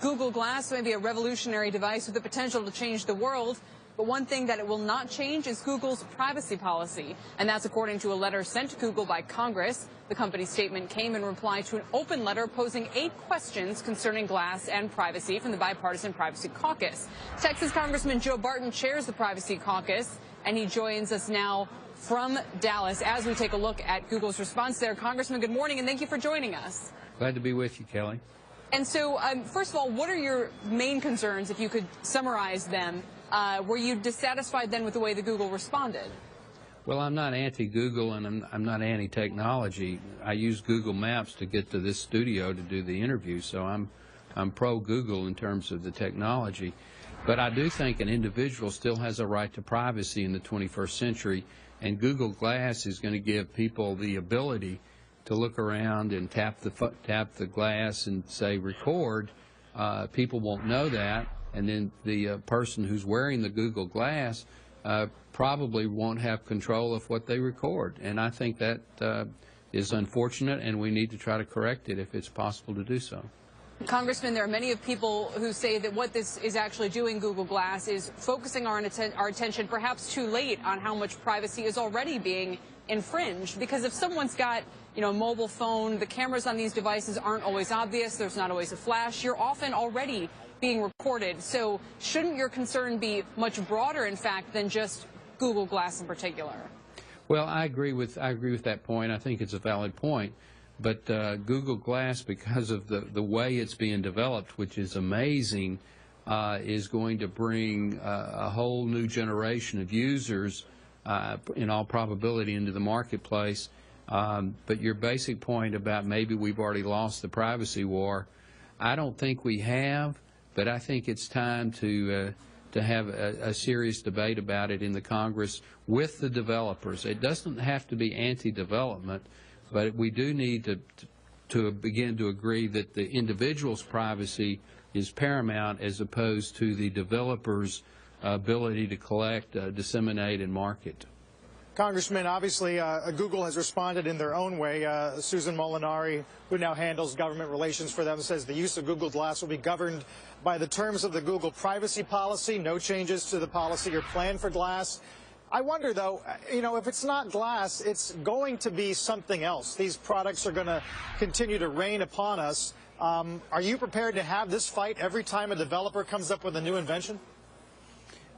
Google Glass may be a revolutionary device with the potential to change the world, but one thing that it will not change is Google's privacy policy, and that's according to a letter sent to Google by Congress. The company's statement came in reply to an open letter posing 8 questions concerning Glass and privacy from the Bipartisan Privacy Caucus. Texas Congressman Joe Barton chairs the Privacy Caucus, and he joins us now from Dallas as we take a look at Google's response there. Congressman, good morning, and thank you for joining us. Glad to be with you, Kelly. And so, first of all, what are your main concerns, if you could summarize them? Were you dissatisfied then with the way that Google responded? Well, I'm not anti-Google and I'm not anti-technology. I use Google Maps to get to this studio to do the interview, so I'm pro-Google in terms of the technology. But I do think an individual still has a right to privacy in the 21st century, and Google Glass is going to give people the ability to look around and tap the glass and say record. People won't know that, and then the person who's wearing the Google Glass probably won't have control of what they record. And I think that is unfortunate, and we need to try to correct it if it's possible to do so. Congressman, there are many of people who say that what this is actually doing, Google Glass, is focusing our attention perhaps too late on how much privacy is already being infringed. Because if someone's got, a mobile phone, the cameras on these devices aren't always obvious, there's not always a flash, you're often already being recorded. So shouldn't your concern be much broader, in fact, than just Google Glass in particular? Well, I agree with that point. I think it's a valid point. But Google Glass, because of the way it's being developed, which is amazing, is going to bring a whole new generation of users, in all probability, into the marketplace. But your basic point about maybe we've already lost the privacy war, I don't think we have, but I think it's time to have a serious debate about it in the Congress with the developers. It doesn't have to be anti-development, but we do need to begin to agree that the individual's privacy is paramount as opposed to the developer's ability to collect, disseminate, and market. Congressman, obviously Google has responded in their own way. Susan Molinari, who now handles government relations for them, says the use of Google Glass will be governed by the terms of the Google privacy policy, no changes to the policy or plan for Glass. I wonder, though, if it's not Glass, it's going to be something else. These products are going to continue to rain upon us. Are you prepared to have this fight every time a developer comes up with a new invention?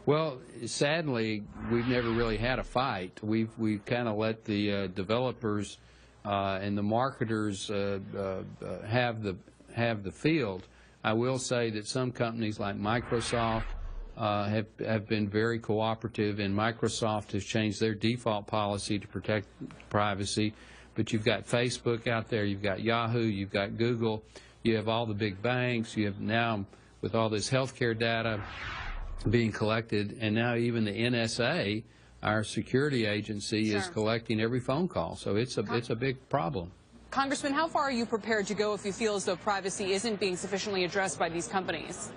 Well, sadly, we've never really had a fight. We've kind of let the developers and the marketers have the field. I will say that some companies like Microsoft have been very cooperative, and Microsoft has changed their default policy to protect privacy. But you've got Facebook out there, you've got Yahoo, you've got Google, you have all the big banks, you have now, with all this healthcare data being collected, and now even the NSA, our security agency, is collecting every phone call. So it's a big problem. Congressman, how far are you prepared to go if you feel as though privacy isn't being sufficiently addressed by these companies?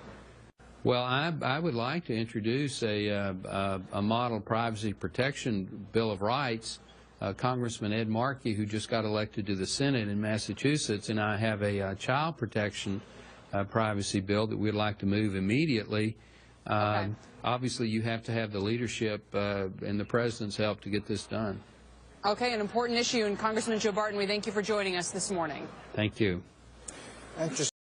Well, I would like to introduce a model privacy protection Bill of Rights. Congressman Ed Markey, who just got elected to the Senate in Massachusetts, and I have a child protection privacy bill that we'd like to move immediately. Obviously, you have to have the leadership and the President's help to get this done. Okay, an important issue. And Congressman Joe Barton, we thank you for joining us this morning. Thank you.